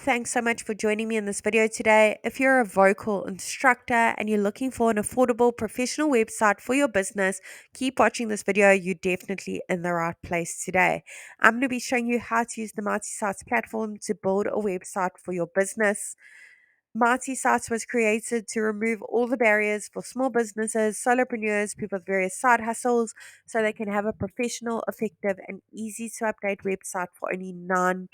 thanks so much for joining me in this video today. If you're a vocal instructor and you're looking for an affordable professional website for your business, keep watching this video. You're definitely in the right place today. I'm going to be showing you how to use the multi-sites platform to build a website for your business. Marty Sites was created to remove all the barriers for small businesses, solopreneurs, people with various side hustles, so they can have a professional, effective, and easy to update website for only $9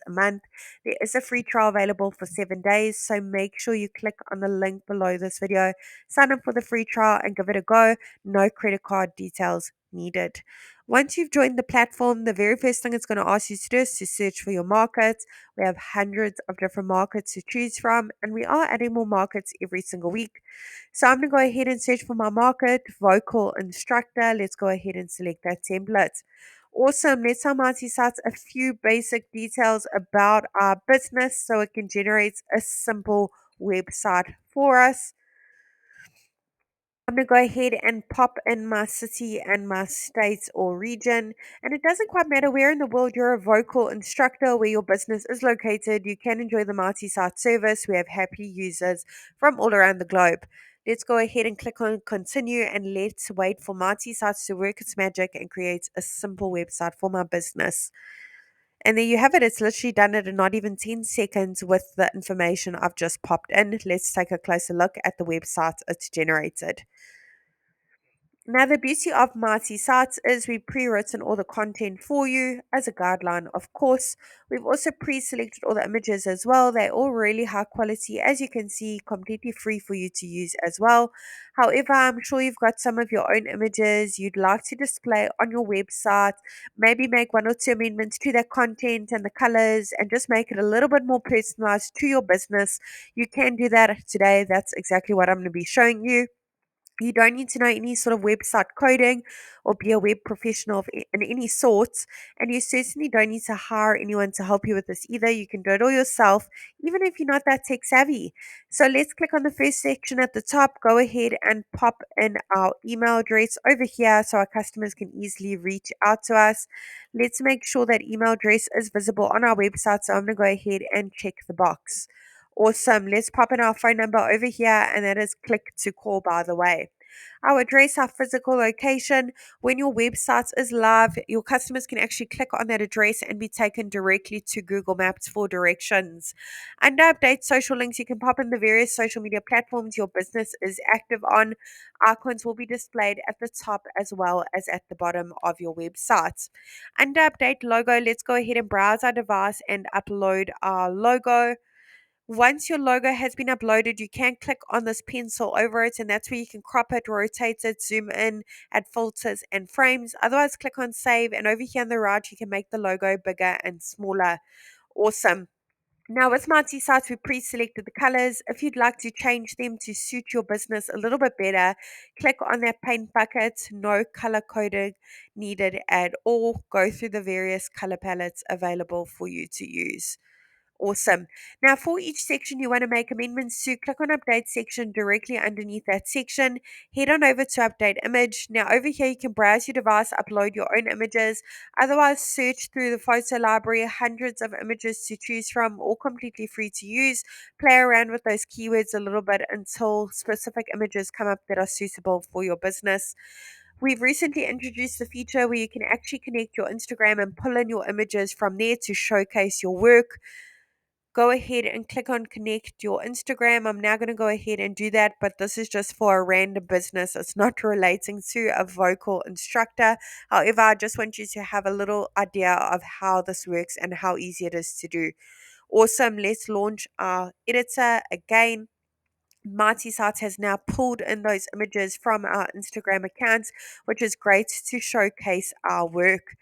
a month. There is a free trial available for 7 days, so make sure you click on the link below this video, sign up for the free trial, and give it a go. No credit card details needed. Once you've joined the platform, the very first thing it's going to ask you to do is to search for your market. We have hundreds of different markets to choose from, and we are adding more markets every single week. So I'm going to go ahead and search for my market, vocal instructor. Let's go ahead and select that template. Awesome. Let's tell Marty Sites a few basic details about our business so it can generate a simple website for us. I'm going to go ahead and pop in my city and my state or region. And it doesn't quite matter where in the world you're a vocal instructor, where your business is located. You can enjoy the multi-site service. We have happy users from all around the globe. Let's go ahead and click on continue and let's wait for multi-sites to work its magic and create a simple website for my business. And there you have it. It's literally done it in not even 10 seconds with the information I've just popped in. Let's take a closer look at the website it's generated. Now, the beauty of Mighty Sites is we've pre-written all the content for you as a guideline, of course. We've also pre-selected all the images as well. They're all really high quality, as you can see, completely free for you to use as well. However, I'm sure you've got some of your own images you'd like to display on your website. Maybe make one or two amendments to that content and the colors and just make it a little bit more personalized to your business. You can do that today. That's exactly what I'm going to be showing you. You don't need to know any sort of website coding or be a web professional in any sort. And you certainly don't need to hire anyone to help you with this either. You can do it all yourself, even if you're not that tech savvy. So let's click on the first section at the top. Go ahead and pop in our email address over here so our customers can easily reach out to us. Let's make sure that email address is visible on our website. So I'm going to go ahead and check the box. Awesome. Let's pop in our phone number over here, and that is click to call, by the way. Our address, our physical location. When your website is live, your customers can actually click on that address and be taken directly to Google Maps for directions. Under update social links, you can pop in the various social media platforms your business is active on. Icons will be displayed at the top as well as at the bottom of your website. Under update logo, let's go ahead and browse our device and upload our logo. Once your logo has been uploaded, you can click on this pencil over it, and that's where you can crop it, rotate it, zoom in, add filters and frames. Otherwise, click on save, and over here on the right, you can make the logo bigger and smaller. Awesome. Now, with Mighty Sites, we pre-selected the colors. If you'd like to change them to suit your business a little bit better, click on that paint bucket. No color coding needed at all. Go through the various color palettes available for you to use. Awesome. Now, for each section you want to make amendments to, click on Update section directly underneath that section. Head on over to Update Image. Now, over here, you can browse your device, upload your own images. Otherwise, search through the photo library, hundreds of images to choose from, all completely free to use. Play around with those keywords a little bit until specific images come up that are suitable for your business. We've recently introduced a feature where you can actually connect your Instagram and pull in your images from there to showcase your work. Go ahead and click on connect your Instagram. I'm now going to go ahead and do that, but this is just for a random business. It's not relating to a vocal instructor. However, I just want you to have a little idea of how this works and how easy it is to do. Awesome. Let's launch our editor again. Mighty Sites has now pulled in those images from our Instagram accounts, which is great to showcase our work.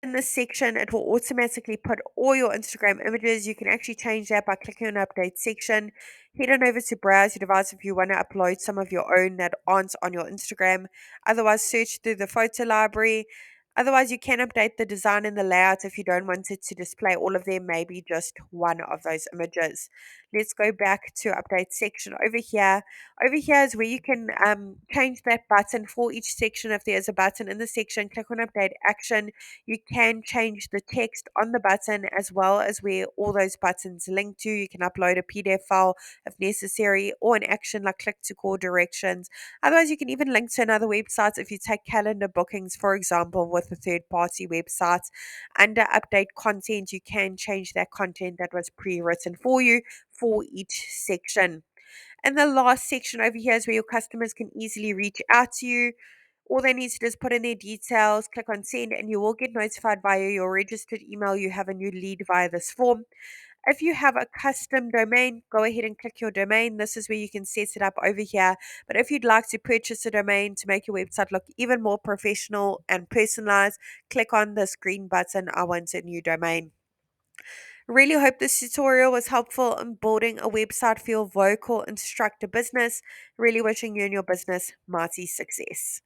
In this section, it will automatically put all your Instagram images. You can actually change that by clicking on update section. Head on over to browse your device if you want to upload some of your own that aren't on your Instagram. Otherwise, search through the photo library. Otherwise, you can update the design and the layout if you don't want it to display all of them, maybe just one of those images. Let's go back to update section over here. Over here is where you can change that button for each section. If there's a button in the section, click on update action. You can change the text on the button as well as where all those buttons link to. You can upload a PDF file if necessary, or an action like click to call directions. Otherwise, you can even link to another website if you take calendar bookings, for example, with a third party website. Under update content, you can change that content that was pre written for you for each section. And the last section over here is where your customers can easily reach out to you. All they need to do is put in their details, click on send, and you will get notified via your registered email you have a new lead via this form. If you have a custom domain, go ahead and click your domain. This is where you can set it up over here. But if you'd like to purchase a domain to make your website look even more professional and personalized, click on this green button, I want a new domain. Really hope this tutorial was helpful in building a website for your vocal instructor business. Really wishing you and your business mighty success.